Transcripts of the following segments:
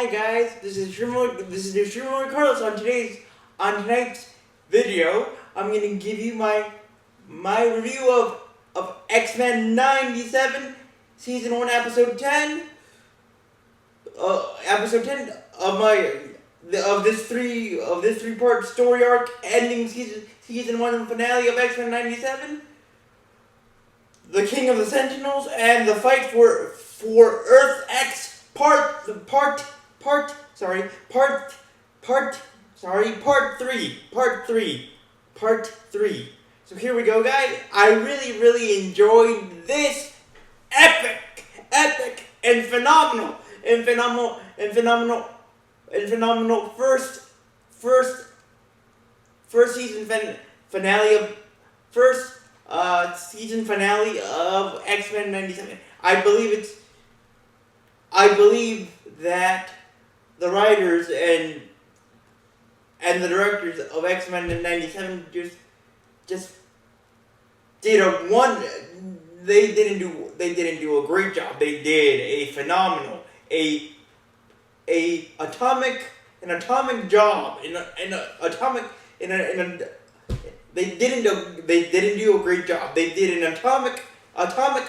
Hi guys, this is Shrimmo Carlos. On tonight's video, I'm gonna give you my review of X-Men '97, season 1, episode 10 of this three part story arc ending season 1 finale of X-Men '97. The King of the Sentinels and the fight for Earth X part 3. So here we go, guys. I really enjoyed this epic and phenomenal first season finale of season finale of X-Men '97. I believe that the writers and the directors of X-Men '97 just did they didn't do a great job. They did a phenomenal atomic job they didn't do a great job. They did an atomic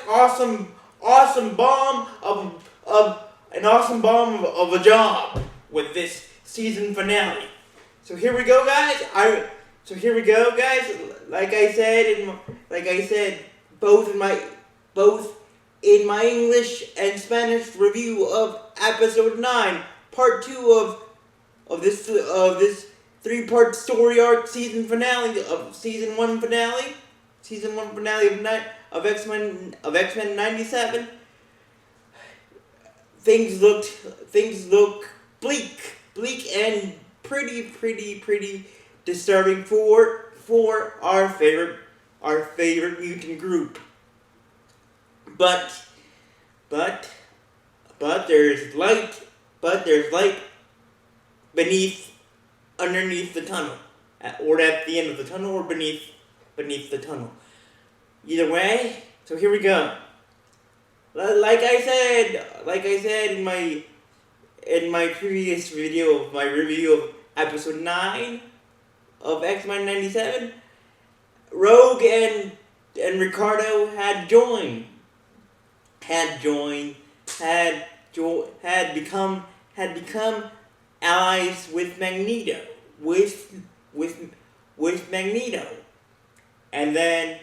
awesome bomb of a job with this season finale. So here we go, guys. Like I said, both in my English and Spanish review of episode 9, part 2 of this 3-part story arc season finale of season 1 finale of X-Men '97. Things look bleak and pretty disturbing for our favorite mutant group. But there's light underneath the tunnel, or at the end of the tunnel, or beneath the tunnel. Either way, so here we go. Like I said in my previous video of my review of episode 9 of X-Men '97, Rogue and Ricardo had become allies with Magneto, and then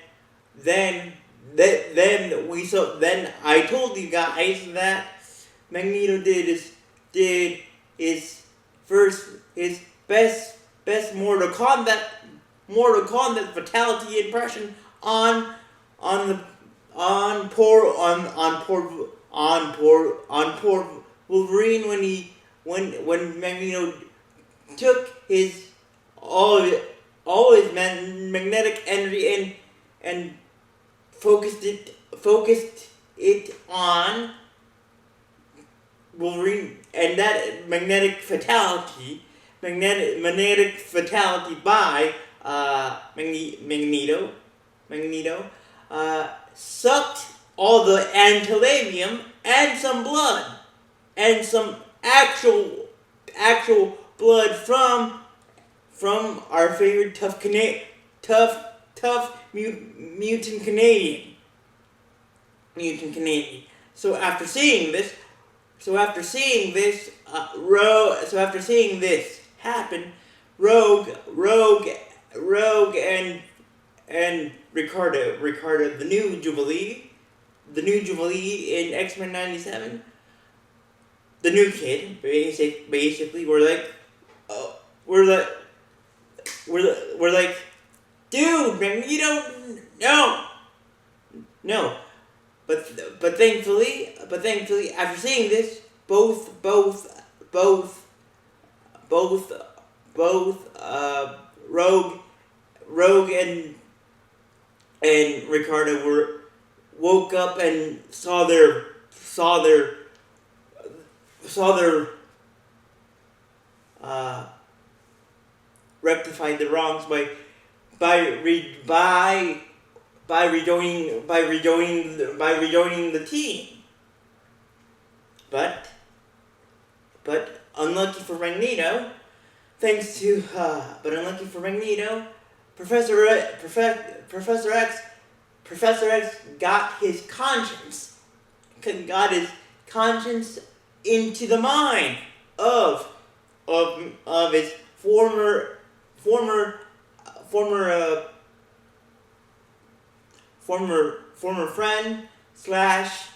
I told you guys that Magneto did his best Mortal Kombat fatality impression on poor Wolverine when Magneto took all his magnetic energy and focused it on Wolverine, and that magnetic fatality by Magneto sucked all the antilabium and some blood and some actual blood from our favorite tough mutant Canadian. So after seeing this happen, Rogue and Ricardo, the new Jubilee in X-Men '97, the new kid, basically, we're like, dude, Magneto, no. But thankfully, after seeing this, both Rogue and Ricardo woke up and saw their rectified the wrongs by rejoining the team. But but unlucky for Magneto, Professor X got his conscience into the mind of his former friend slash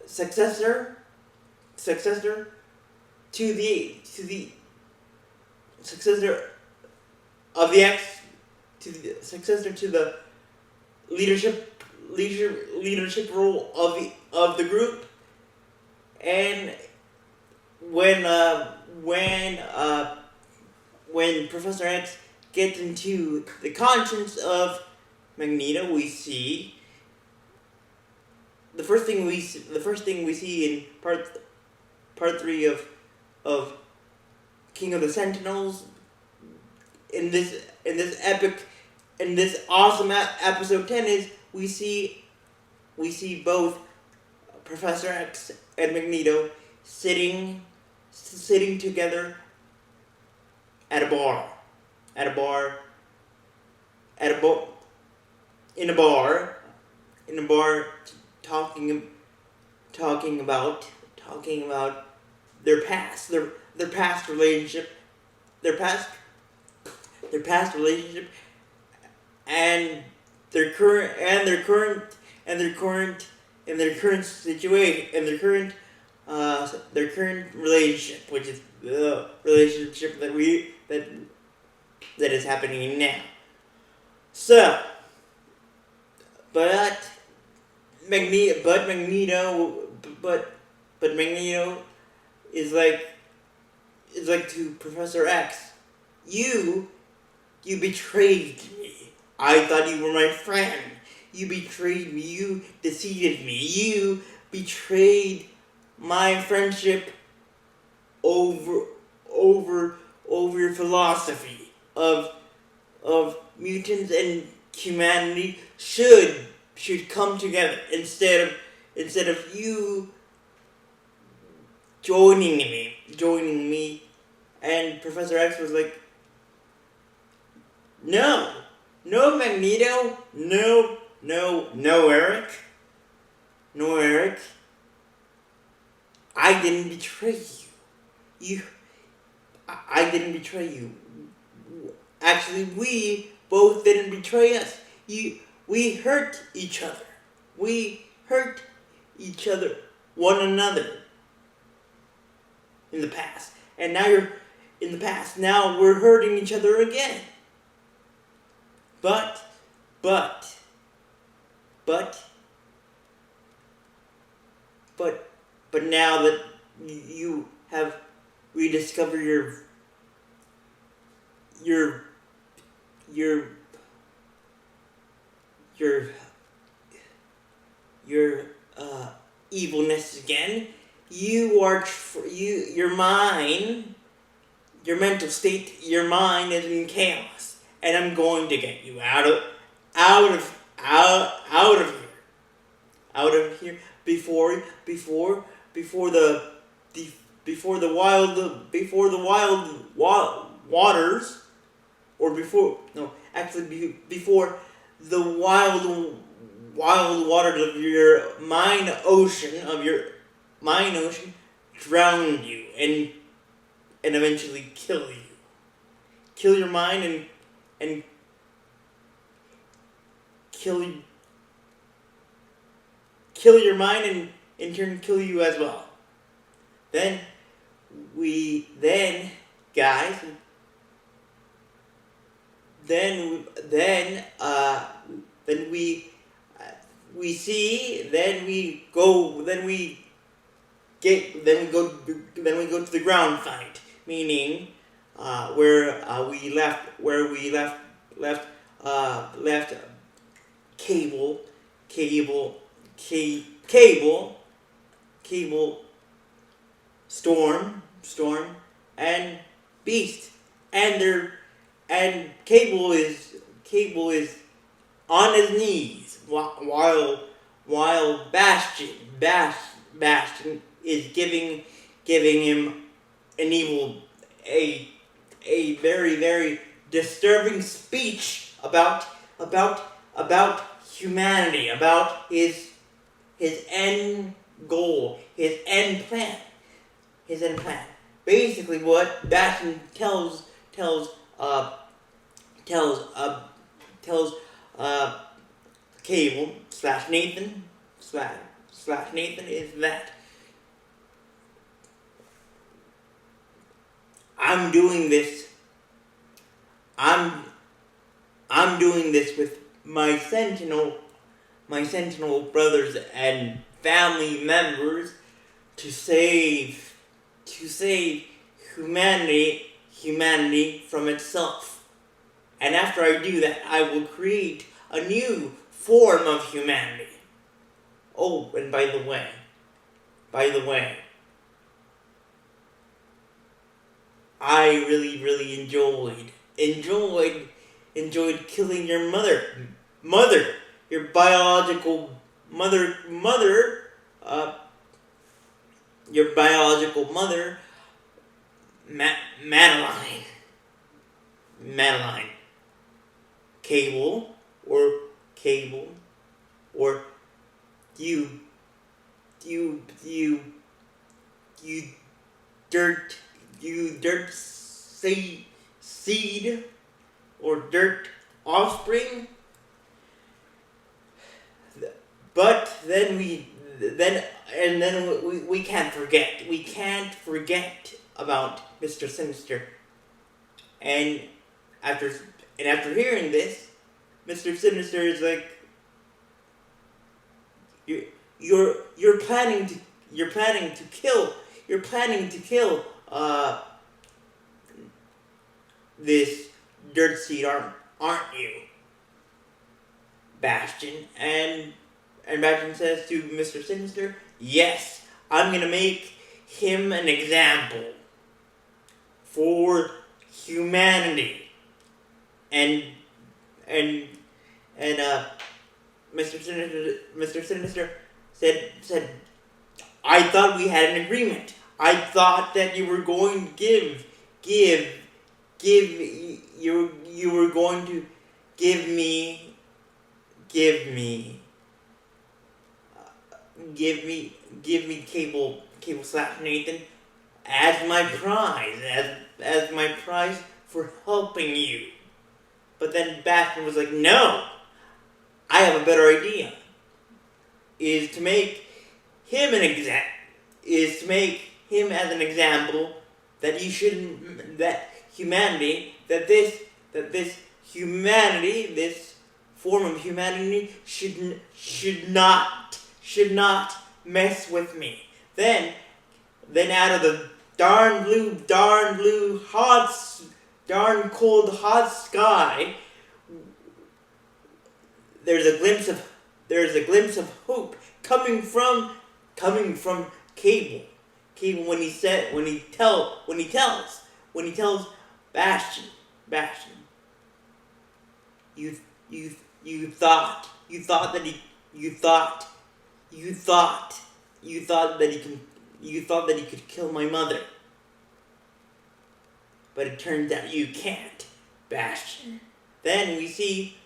successor to the successor of the X, to the successor to the leadership role of the group. And when Professor X gets into the conscience of Magneto, we see the first thing we see in part 3 of King of the Sentinels, in this awesome episode 10, is we see both Professor X and Magneto sitting together in a bar, talking about their past relationship, and their current situation, and their current relationship, which is the relationship that is happening now. So, but Magneto is like to Professor X, you betrayed me. I thought you were my friend. You betrayed me. You deceived me. You betrayed my friendship over your philosophy of mutants and humanity should come together, instead of you joining me. And Professor X was like, no, Magneto, no, Eric, I didn't betray you. I didn't betray you. Actually, we both didn't betray us. We hurt each other. We hurt each other, one another, in the past. And now you're in the past. Now we're hurting each other again. But now that you have rediscovered your evilness again, your mental state, your mind is in chaos, and I'm going to get you out of here before the wild waters, or before the wild waters of your mind ocean drown you and eventually kill you. Kill your mind and kill your mind, and in turn kill you as well. Then we go to the ground fight, meaning where we left Cable, Storm, and Beast, and Cable is on his knees while Bastion is giving giving him an evil, a very, very disturbing speech about humanity, about his end goal, his end plan. Basically, what Bastion tells Cable slash Nathan is that I'm doing this with my sentinel brothers and family members to save humanity from itself. And after I do that, I will create a new form of humanity. Oh, and by the way, I really, really enjoyed killing your mother, your biological mother, your biological mother, Madeline, Cable, or you dirt seed, or dirt offspring. But then we can't forget about Mr. Sinister. And after hearing this, Mr. Sinister is like, you're planning to kill this dirt seed, aren't you, Bastion? And Bastion says to Mr. Sinister, yes, I'm gonna make him an example for humanity. And Mr. Sinister said, I thought we had an agreement. I thought that you were going to you were going to give me Cable slash Nathan as my prize for helping you. But then Bastion was like, no, I have a better idea. Is to make him as an example that this form of humanity should not mess with me. Then out of the darn blue, darn cold, hot sky, there's a glimpse of hope coming from Cable. Cable when he tells Bastion, you thought that he could kill my mother, but it turns out you can't, Bastion. Then we see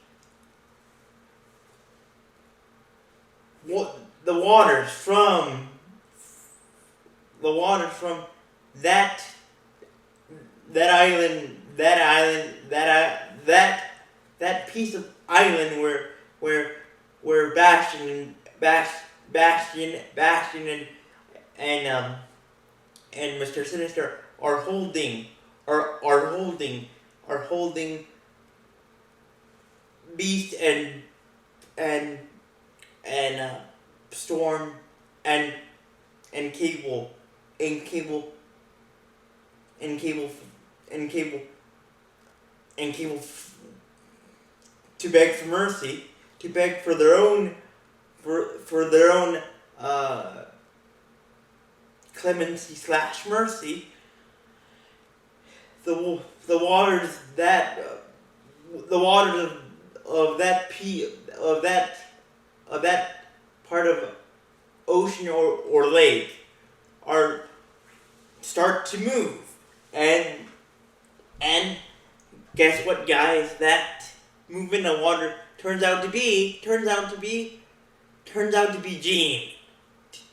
the waters from that piece of island where Bastion and Mr. Sinister are holding Beast and Storm and Cable to beg for mercy, to beg for their own clemency slash mercy. The waters of that part of ocean or lake are start to move. And guess what, guys? That movement of water turns out to be Jean.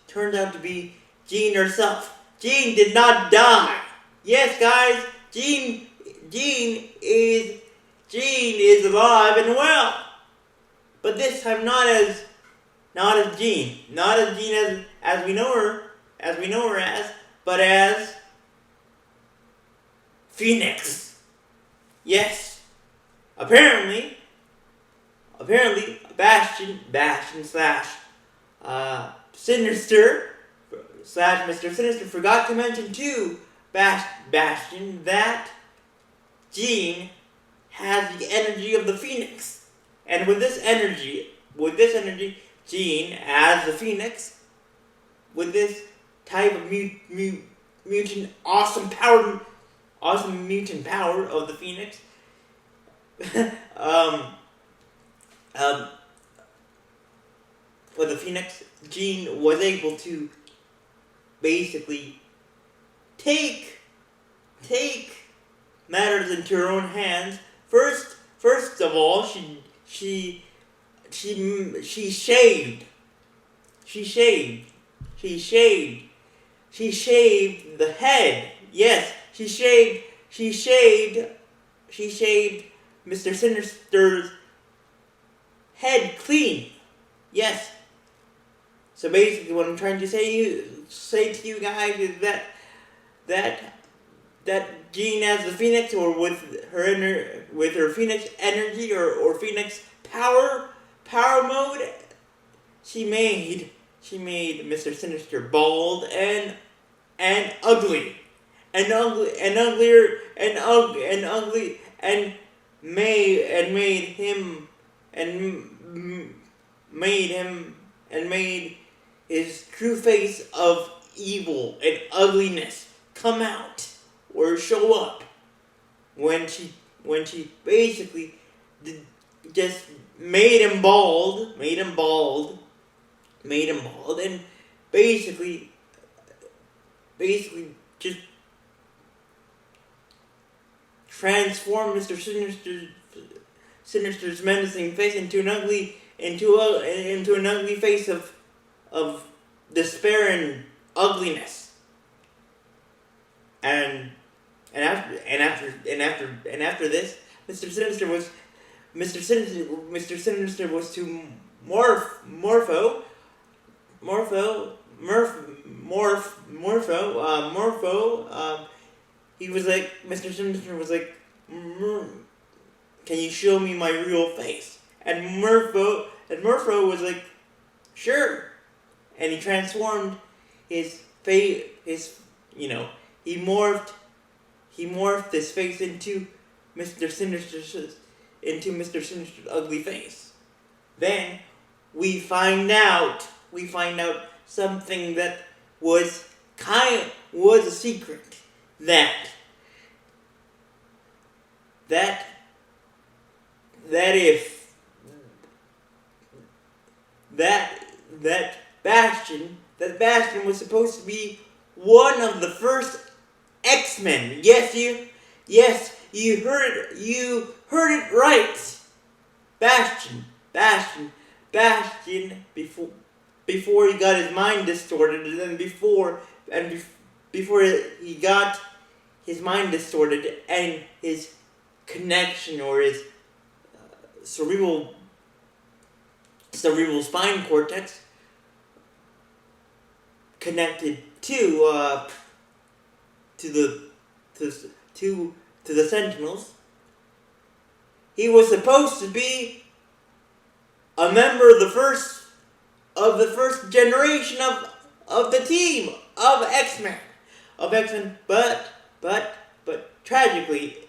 Turns out to be Jean herself. Jean did not die. Yes, guys, Jean is alive and well. But this time not as Jean. Not as Jean as we know her as, but as Phoenix. Yes. Apparently Bastion slash Sinister slash Mr. Sinister forgot to mention to Bastion that Jean has the energy of the Phoenix. And with this energy, Jean, as the Phoenix, with this type of mutant awesome mutant power of the Phoenix, for the Phoenix, Jean was able to basically take matters into her own hands. First of all, she shaved the head. Yes, she shaved Mr. Sinister's head clean. Yes. So basically, what I'm trying to say to you guys is that Jean as the Phoenix, or with her Phoenix energy or Phoenix power mode, she made Mr. Sinister bald and ugly and uglier and ugly and made his true face of evil and ugliness come out or show up when she basically just made him bald, and basically just transformed Mr. Sinister's menacing face into an ugly face of despair and ugliness. And after this, Mr. Sinister was to morpho. He was like, Mr. Sinister was like, can you show me my real face? And Morpho was like, sure. And he transformed his face. He morphed his face into Mr. Sinister's ugly face. Then we find out something that was a secret, that Bastion was supposed to be one of the first X-Men. Yes, you heard it right. Bastion before he got his mind distorted, and then before he got his mind distorted and his connection, or his cerebral spine cortex connected to the sentinels. He was supposed to be a member of the first generation of the team of X-Men, but tragically,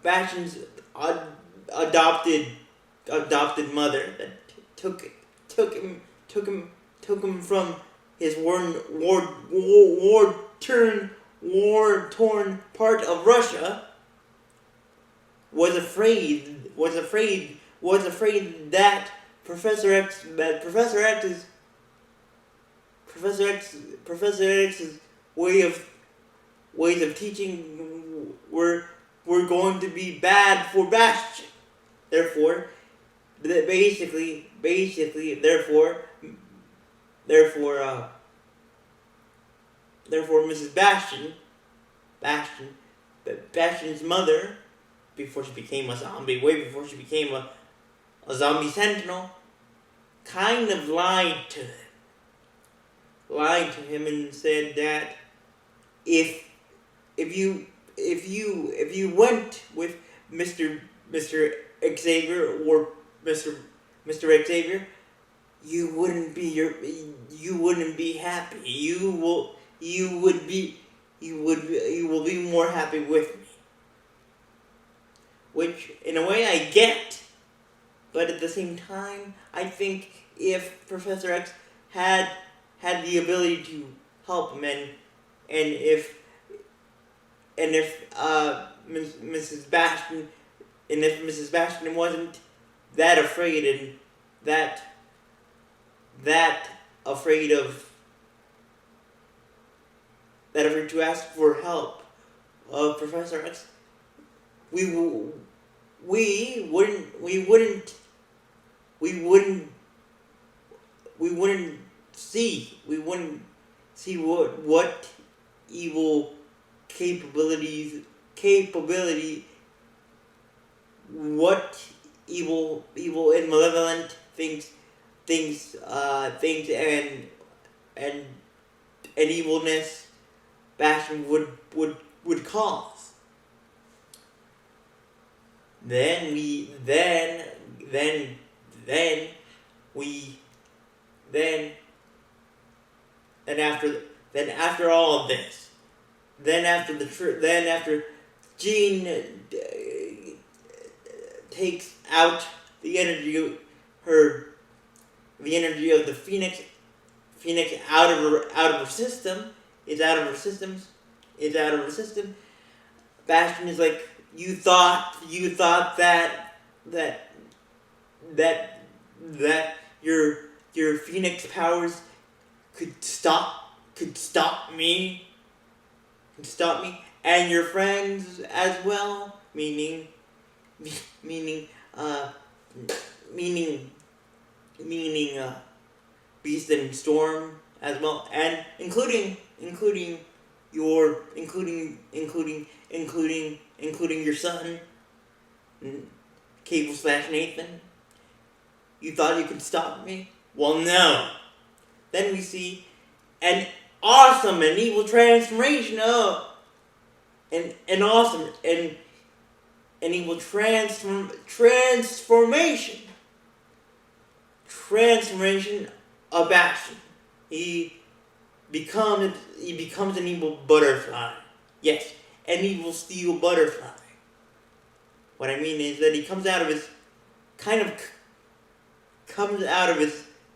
Bastion's adopted mother that took him from his war-torn part of Russia, was afraid that Professor X's Professor X's ways of teaching were going to be bad for Bastion. Therefore, therefore, Mrs. Bastion's mother, before she became a zombie, way before she became a zombie sentinel, kind of lied to him and said that if you went with Mr. Xavier or Mr. Xavier, you wouldn't be happy. You will be more happy with me. Which in a way I get, but at the same time I think if Professor X had the ability to help him and if Mrs. Bastion wasn't that afraid and that afraid to ask for help of Professor X, we wouldn't see what evil what evil and malevolent things and evilness Bastion would cause. Then after all of this, after Jean takes out the energy of the Phoenix out of her system. Bastion is like, you thought that your Phoenix powers could stop me and your friends as well, meaning Beast and Storm as well, and including your son, Cable/Nathan. You thought you could stop me? Well, no. Then we see an awesome and evil transformation of an awesome and evil transformation of Bastion. He becomes an evil butterfly. Yes, an evil steel butterfly. What I mean is that he comes out of his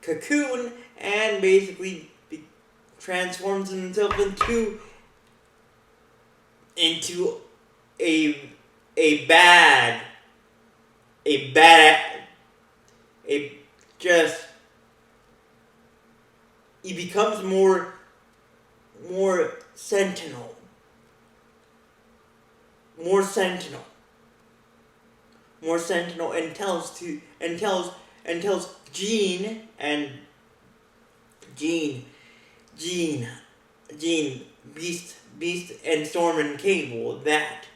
cocoon and basically transforms himself into he becomes more sentinel and tells Jean, Beast and Storm and Cable that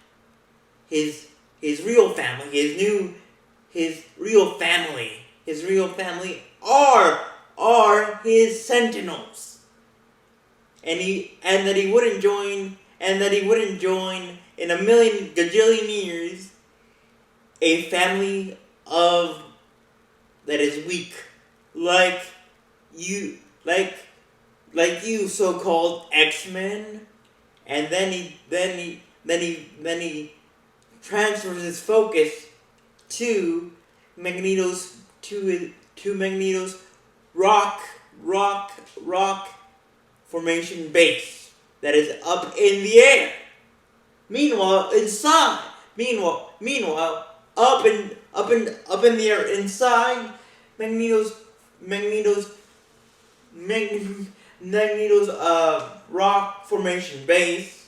his real family are his sentinels, and that he wouldn't join in a million gajillion years a family that is weak, like you so-called X-Men. And then he transfers his focus to Magneto's rock formation base that is up in the air. Meanwhile, up in the air inside Magneto's Magneto's rock formation base.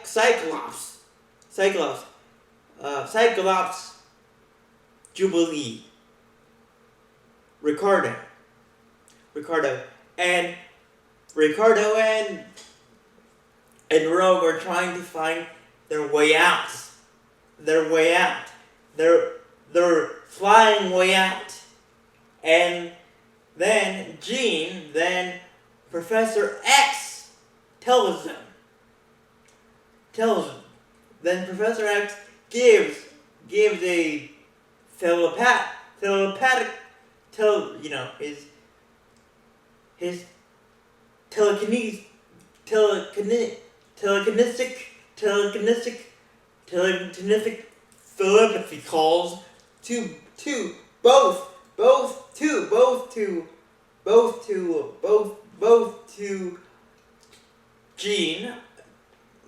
Cyclops, Jubilee, Ricardo, and Rogue are trying to find their way out. Their flying way out. And then Professor X tells them. Then Professor X gives a telepathic his telekinetic telepathy calls to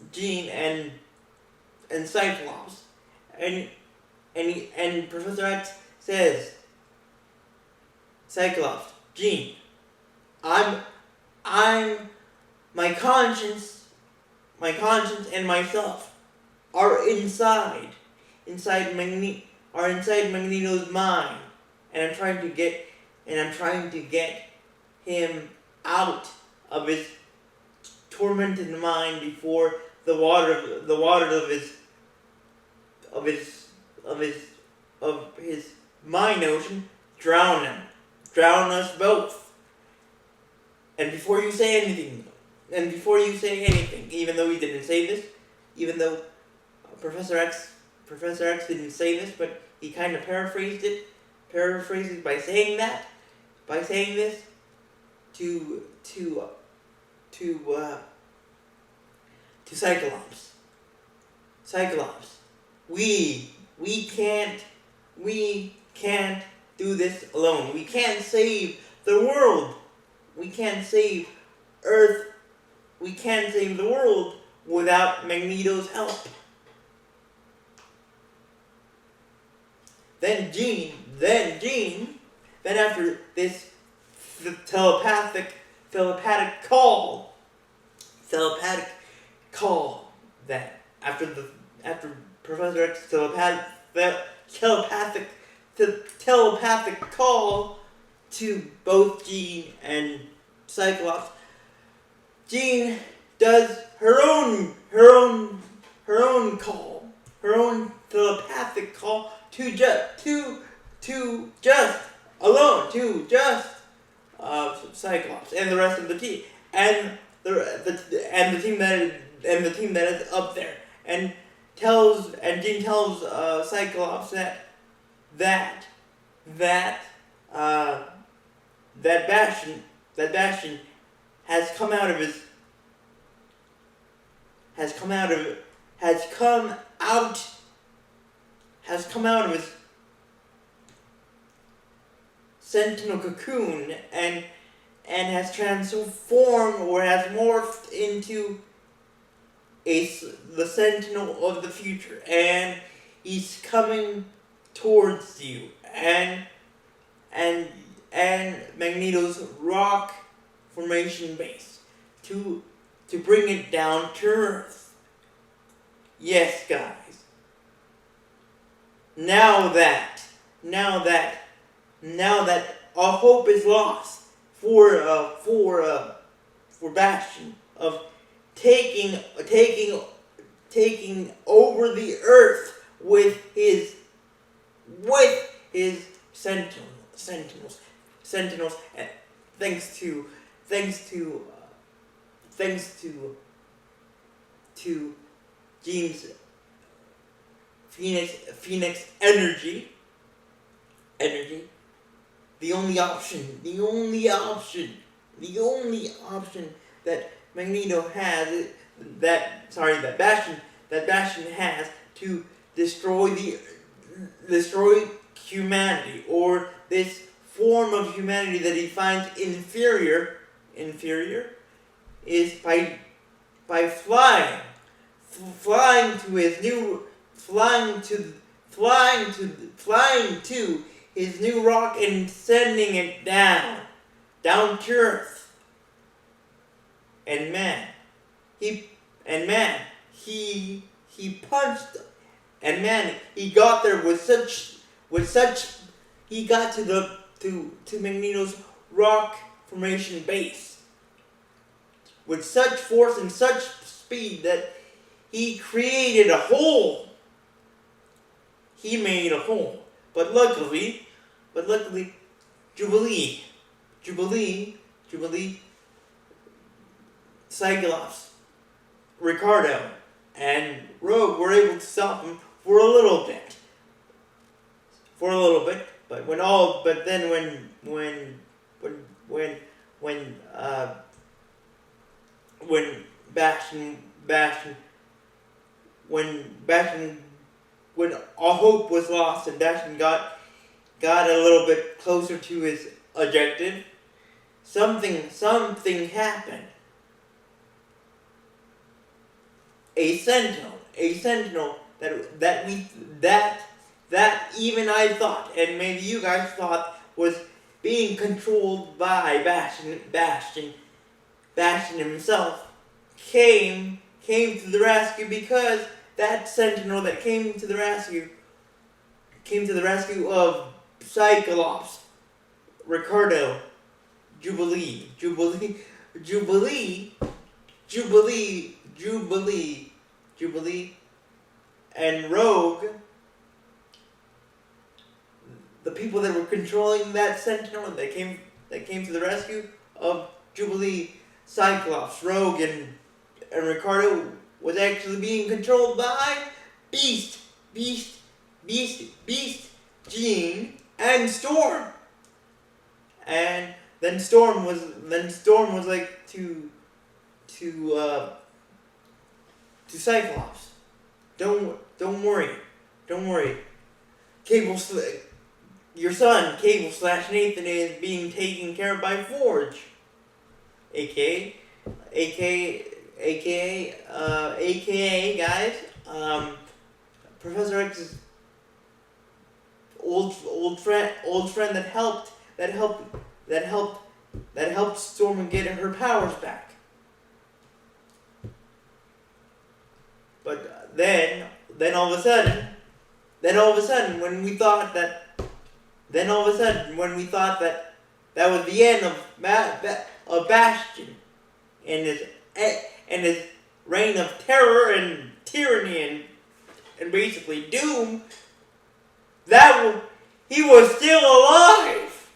Jean and Cyclops, and Professor X says, Cyclops, Jean, I'm my conscience and myself are inside Magneto's mind, and I'm trying to get him out of his tormented mind before the water of his mind ocean drown us both. And before you say anything, even though he didn't say this, even though Professor X didn't say this, but he kind of paraphrased it by saying this to Cyclops, we can't do this alone. We can't save the world. We can't save Earth. We can't save the world without Magneto's help. Then after this telepathic call, that after Professor X's telepathic call to both Jean and Cyclops, Jean does her own call, her own telepathic call to Cyclops and the rest of the team, and the team that is up there, and Jean tells Cyclops that Bastion has come out of his sentinel cocoon and has transformed or has morphed into the sentinel of the future, and he's coming towards you, and Magneto's rock formation base to bring it down to Earth. Yes, guys. Now that all hope is lost for Bastion of taking over the Earth with his sentinels, and thanks to Jean's Phoenix energy, the only option that Magneto has, that Bastion has to destroy humanity, or this form of humanity that he finds inferior, is by flying to flying to his new rock and sending it down to Earth. And man, he punched, and man, he got there with such he got to Magneto's rock formation base with such force and such speed that he created a hole. He made a hole. But luckily, Jubilee, Cyclops, Ricardo, and Rogue were able to stop him for a little bit. But when all hope was lost and Bastion got a little bit closer to his objective, something happened. A sentinel that even I thought, and maybe you guys thought, was being controlled by Bastion himself, came to the rescue, because that sentinel that came to the rescue of Cyclops, Ricardo, Jubilee, and Rogue, the people that were controlling that sentinel that came to the rescue of Jubilee, Cyclops, Rogue, and Ricardo, was actually being controlled by Beast, Jean, and Storm. And then Storm was like to Cyclops, don't worry. Your son, Cable/Nathan, is being taken care of by Forge, aka guys, Professor X's old friend that helped Storm get her powers back. But then all of a sudden, when we thought that that was the end of Bastion and his reign of terror and tyranny and basically doom, he was still alive.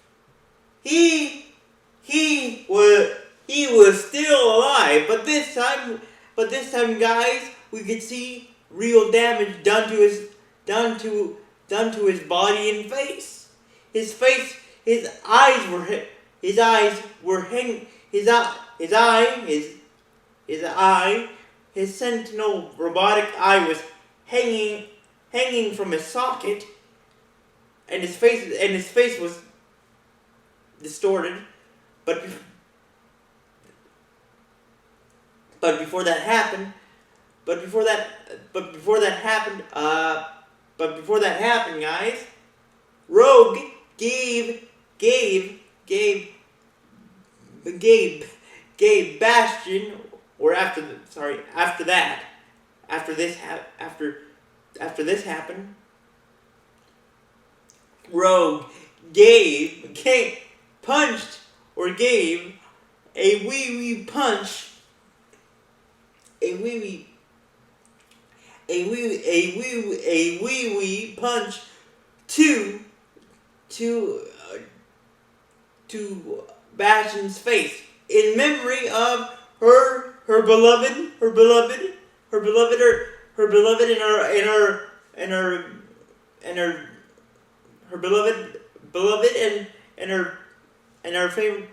He was still alive, but this time, guys, we could see real damage done to his body and face. His eyes were hanging. His sentinel robotic eye was hanging from his socket, and his face was distorted. But before that happened, guys, Rogue gave Bastion, or after this happened, Rogue punched, or gave a wee punch, a wee punch to Bastion's face, in memory of her beloved and her favorite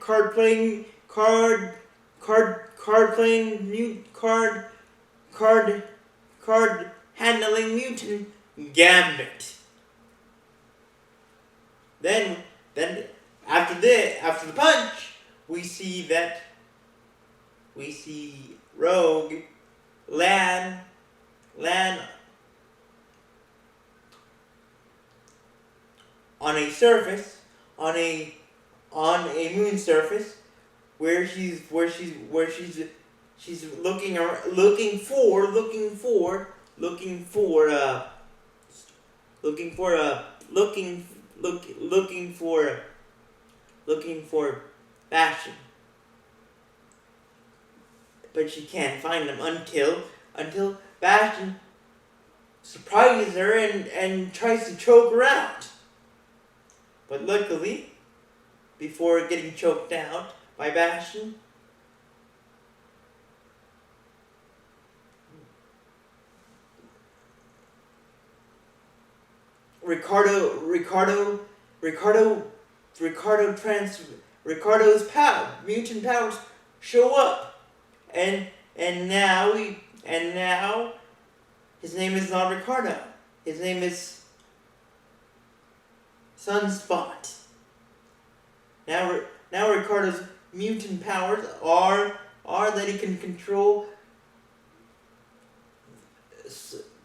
card handling mutant, Gambit. Then after the punch, we see Rogue land on a surface, on a moon surface, where she's looking for Bastion, but she can't find him until Bastion surprises her and tries to choke her out. But luckily, before getting choked out by Bastion, Ricardo's mutant powers show up, and now his name is not Ricardo. His name is Sunspot. Now Ricardo's mutant powers are that he can control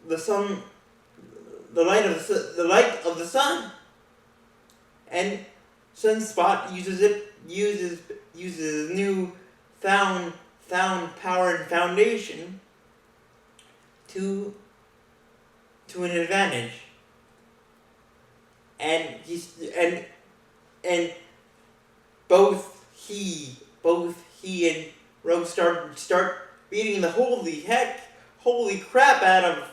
the sun, the light of the sun, and Sunspot uses new found power and foundation to an advantage, and both he and Rogue start beating the holy crap out of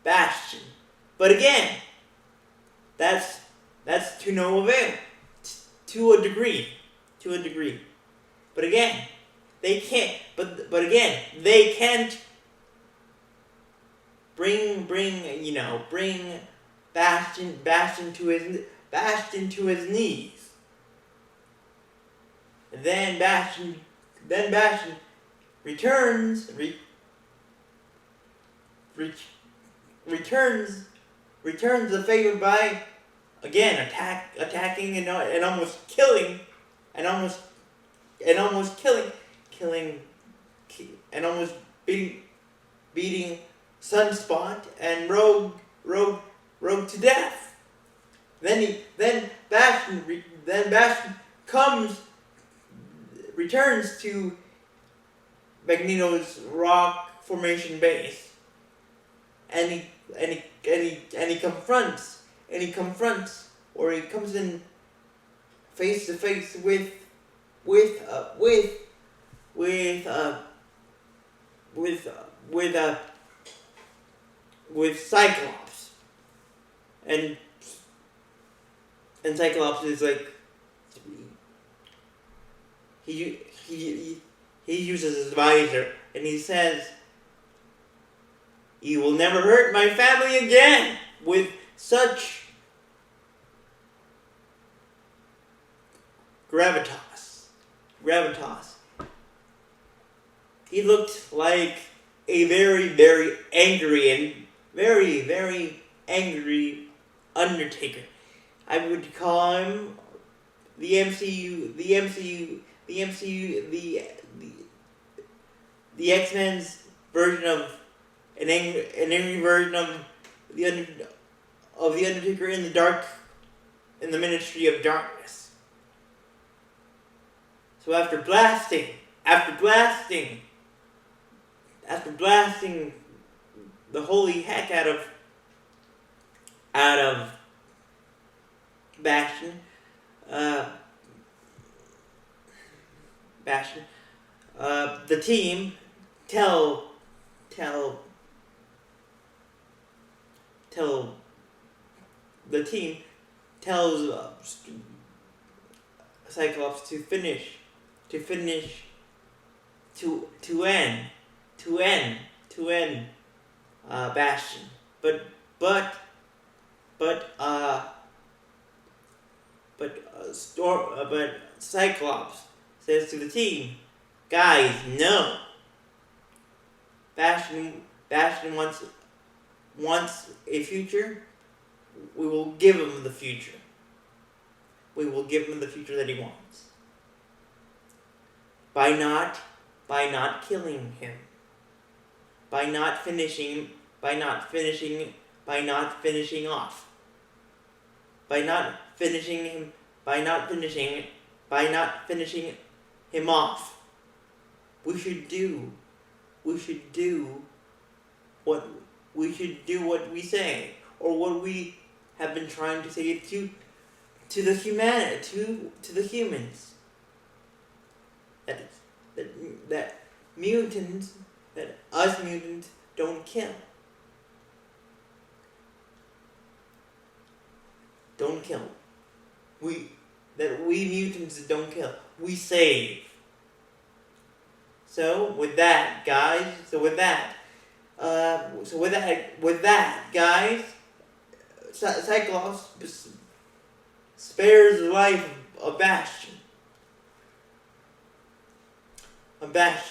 Bastion. But again, that's to no avail, to a degree. But again, they can't. But again, they can't bring Bastion to his knees. And then Bastion returns the favor by again attacking and almost killing beating Sunspot and Rogue to death. Then Bastion returns to Magneto's rock formation base, and he confronts, or he comes in face to face with Cyclops, and Cyclops is like he uses his visor and he says, "You will never hurt my family again," with such gravitas. He looked like a very, very angry Undertaker. I would call him the X-Men's version of an angry version of the Undertaker in the Ministry of Darkness. So after blasting the holy heck out of Bastion, the team tells Cyclops to end Bastion, but Cyclops says to the team, "Guys, no. Bastion wants a future. We will give him the future. We will give him the future that he wants. By not killing him. by not finishing off. By not finishing him off. We should do what we say, or what we have been trying to say to the humans. That us mutants don't kill. Don't kill. We mutants don't kill. We save. So with that, guys. Guys, Cyclops spares the life of Bastion. But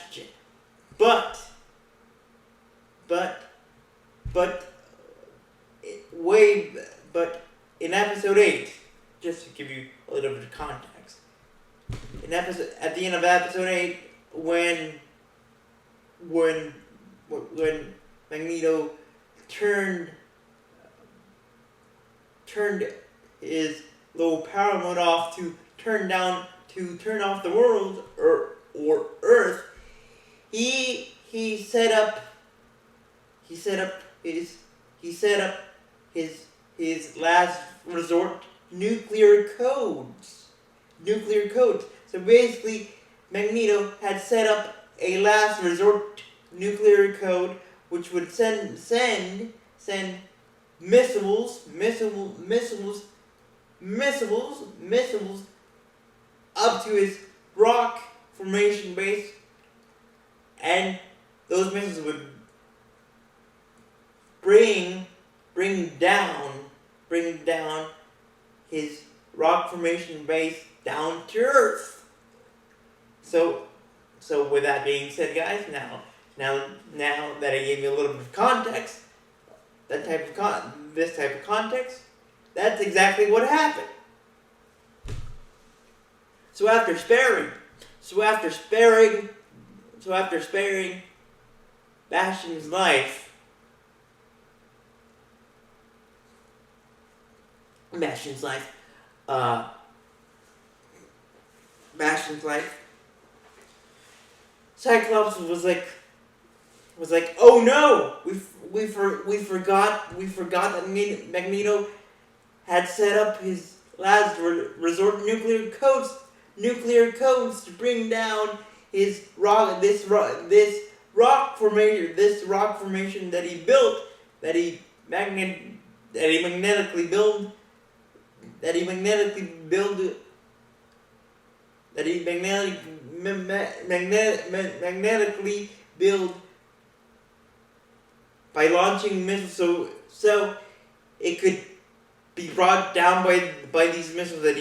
in episode 8, just to give you a little bit of context, at the end of episode 8, when Magneto turned his low power mode off to turn off the world or Earth, he set up his last resort nuclear codes. So basically, Magneto had set up a last resort nuclear code which would send missiles up to his rock formation base, and those missiles would bring down his rock formation base down to Earth. So with that being said, guys, now that I gave you a little bit of context, this type of context, that's exactly what happened. So after sparing Bastion's life, Cyclops was like, oh no, we forgot that Magneto had set up his last resort nuclear codes to bring down his rock formation that he built, that he magnetically built by launching missiles, so it could be brought down by these missiles that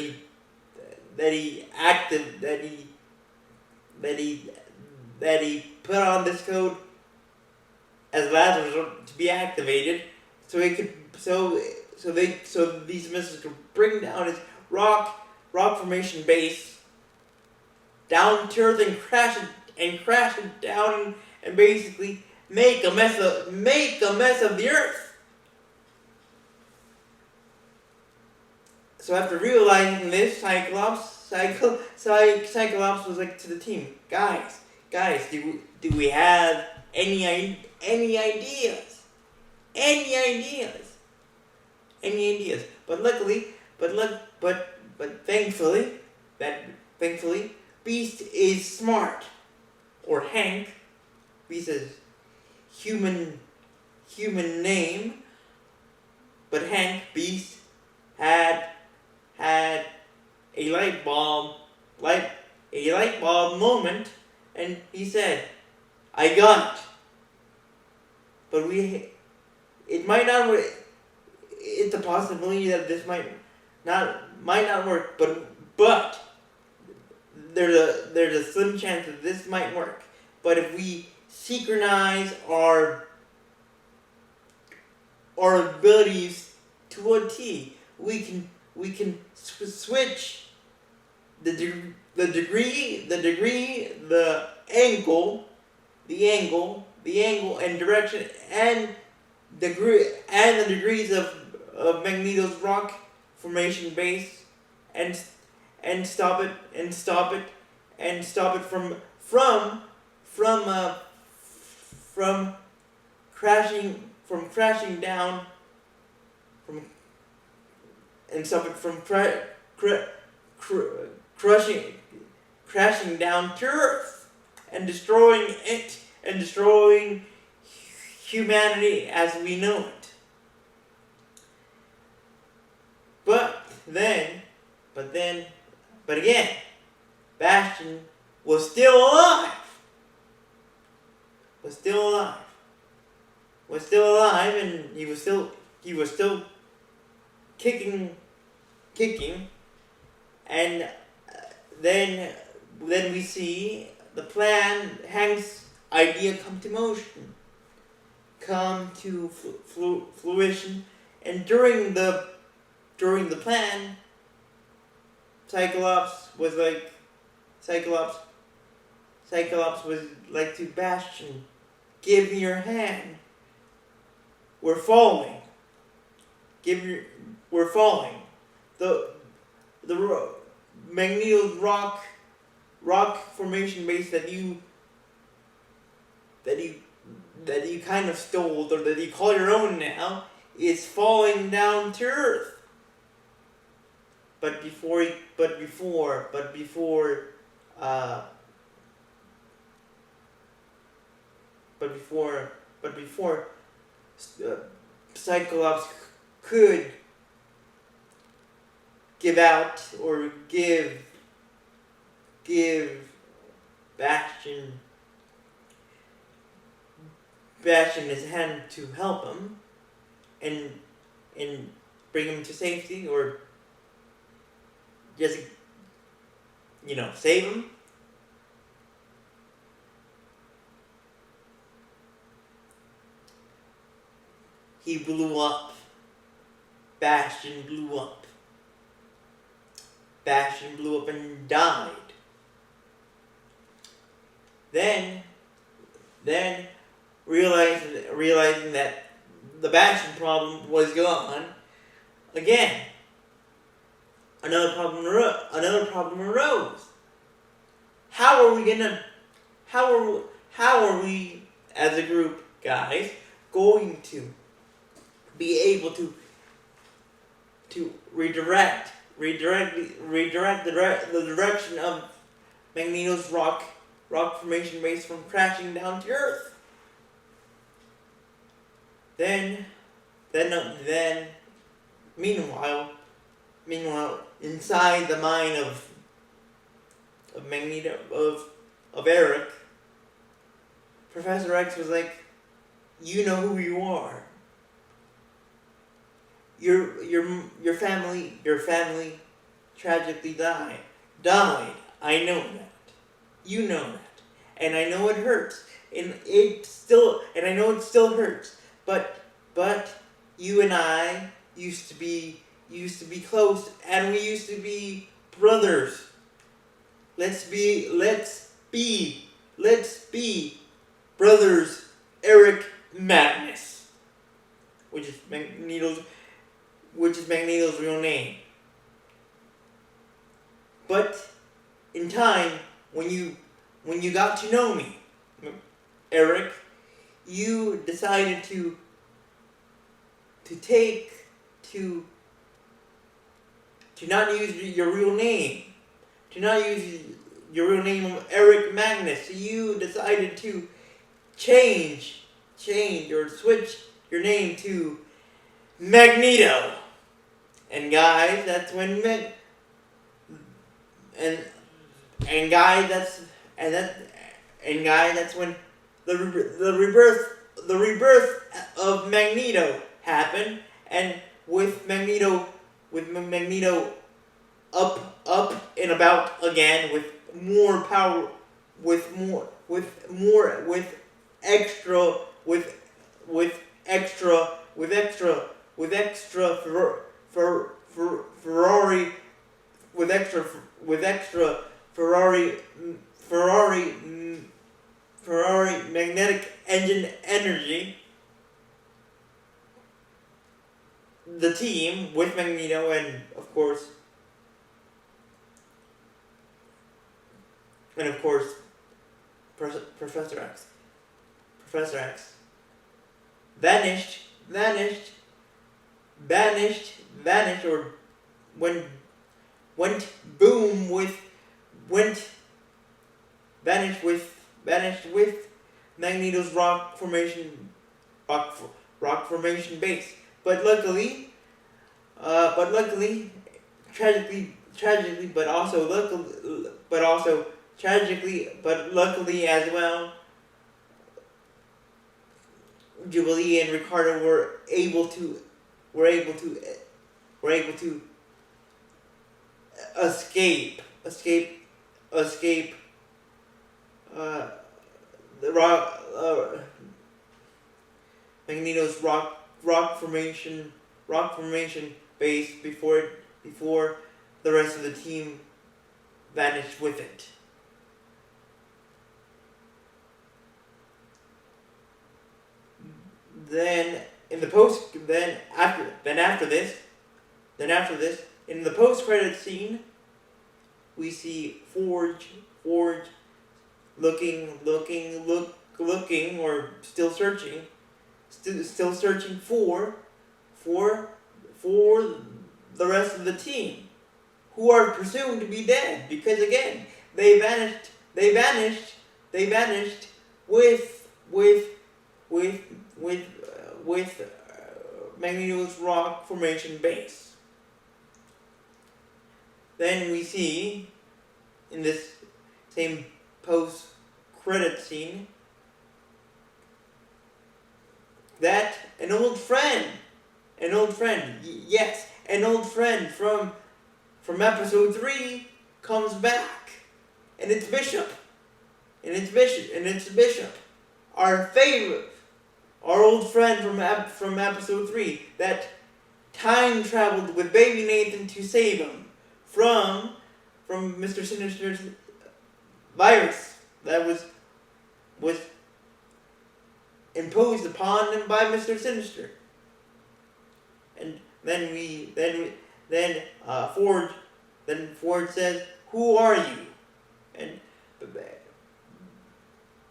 he put on this code as last resort to be activated, so these missiles could bring down his rock formation base down to Earth and crash it down and basically make a mess of the Earth. So after realizing this, Cyclops was like to the team, guys, do we have any ideas? But thankfully, Beast is smart, or Hank. Beast is human name, but Beast had a light bulb moment, and he said, "I got it." But it might not work. It's a possibility that this might not work, but there's a slim chance that this might work. But if we synchronize our abilities to a T, we can switch the degree, the angle, the angle and direction and the degrees of Magneto's rock formation base, and stop it from crashing down, from and stop it from crashing down to Earth and destroying it and destroying humanity as we know it. But again, Bastion was still alive. And he was still kicking, and then we see the plan, Hank's idea come to fruition, and during the plan, Cyclops was like to Bastion, give me your hand. We're falling. We're falling. The Magneto's rock formation base that you kind of stole, or that you call your own now, is falling down to Earth. But before Cyclops could give out or give Bastion his hand to help him and bring him to safety, or just save him. He blew up. Bastion blew up. Bastion blew up and died. Then realizing that the Bastion problem was gone, again, another problem arose. How are we as a group, guys, going to be able to redirect the direction of Magneto's rock formation base from crashing down to Earth? Then meanwhile, inside the mind of Magneto, of Eric, Professor X was like, you know who you are. Your family tragically died. I know that. You know that. And I know it hurts. And I know it still hurts. But you and I used to be close, and we used to be brothers. Let's be brothers. Eric Magnus, which is Magneto's real name. But in time, when you got to know me, Eric, you decided to not use your real name, of Eric Magnus. So you decided to change or switch your name to Magneto. And guys, that's when that's when the rebirth of Magneto happened, and with Magneto up and about again, with more power, with extra Ferrari magnetic engine energy, the team with Magneto and of course Professor X. Professor X vanished, or went boom with went vanished with Magneto's rock formation base. But luckily, tragically, but luckily as well, Jubilee and Ricardo were able to escape the Magneto's rock formation base before the rest of the team vanished with it. Then in the after this, in the post-credit scene, we see Forge looking, or still searching for the rest of the team, who are presumed to be dead because again they vanished with Magneto's rock formation base. Then we see in this same post-credit scene that an old friend from episode 3 comes back, and it's Bishop, our old friend from episode 3 that time traveled with baby Nathan to save him from Mr. Sinister's virus that was imposed upon him by Mr. Sinister. And then Ford says, "Who are you?" And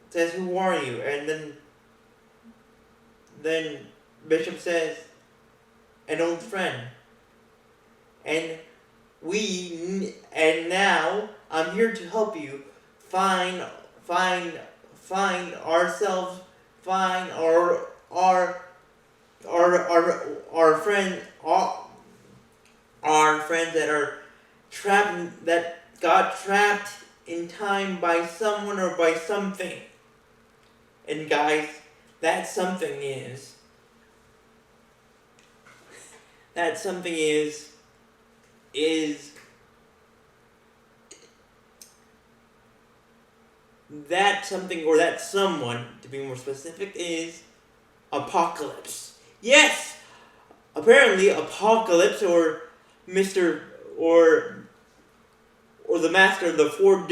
says, "Who are you?" And then Bishop says, "An old friend." And now I'm here to help you find ourselves, find our friends that are trapped, that got trapped in time by someone or by something. And guys, that something is that something, or that someone, to be more specific, is Apocalypse. Yes! Apparently Apocalypse, or Mr. or the Master of the Four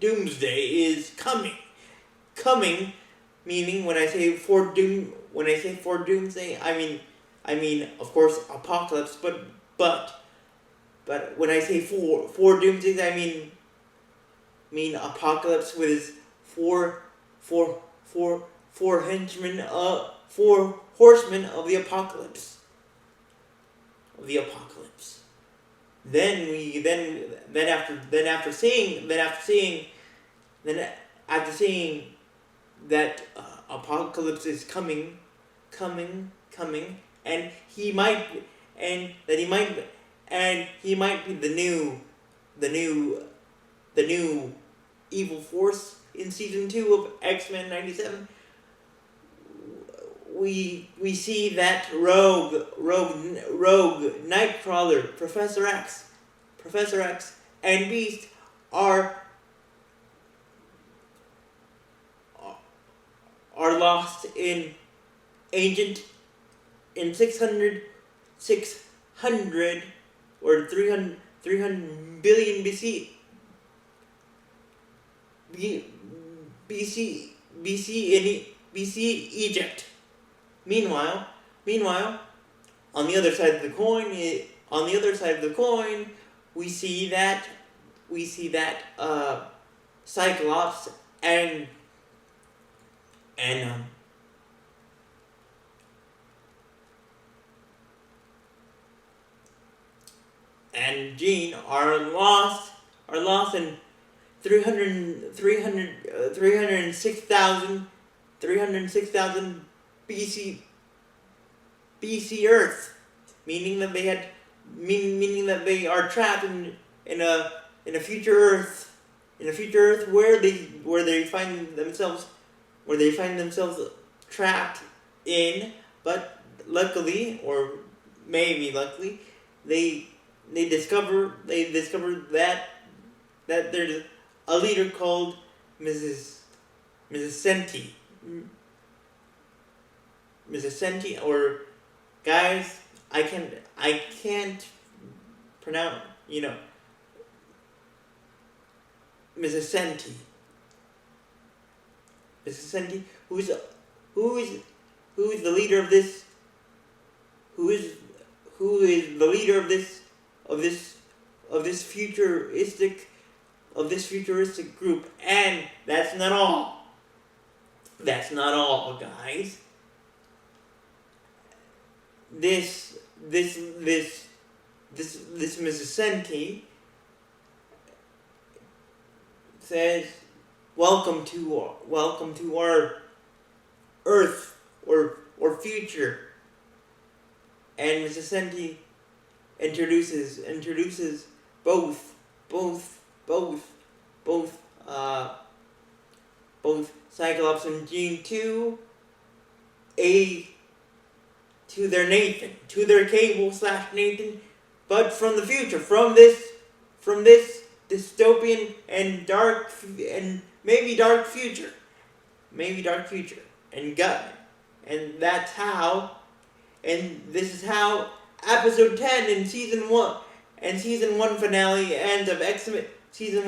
Doomsday is coming. Meaning when I say Four Doomsday, I mean of course Apocalypse, but when I say four Doomsdays, I mean Apocalypse with his four henchmen, four horsemen of the apocalypse. After seeing that Apocalypse is coming, and he might be the new evil force in season 2 of X-Men 97. We see that Rogue, Nightcrawler, Professor X, and Beast are lost in 600 or 300 billion BC Egypt. Meanwhile, on the other side of the coin, we see that Cyclops and and um, and Jean are lost in 306,000 BC Earth, meaning that they are trapped in a future Earth, where they find themselves trapped in. But luckily, or maybe luckily, they discover that there's a leader called Mrs. Senti. Mrs. Senti, or guys, I can't pronounce, Mrs. Senti. Who is the leader of this? Who is the leader of this futuristic group? And that's not all. Guys. This Mrs. Senti says, welcome to our Earth or future. And Mrs. Senti introduces both Cyclops and Jean to their Nathan, to their Cable/Nathan, but from the future, from this dystopian and dark future, and that's how, and this is how episode 10 in season 1 finale ends of X-Men. Season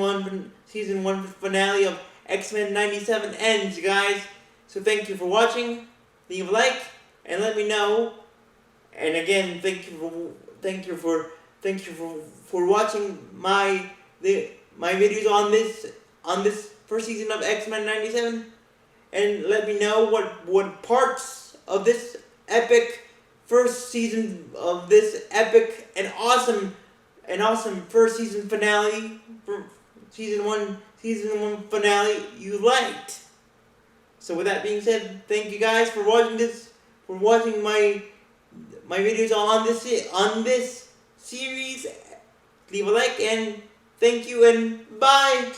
one finale of X-Men 97 ends, guys. So thank you for watching. Leave a like and let me know. And again, thank you for watching my videos on this first season of X-Men 97. And let me know what parts of this epic first season of this epic and awesome first season finale, for season one finale, you liked. So with that being said, thank you guys for watching my videos on this series. Leave a like and thank you and bye.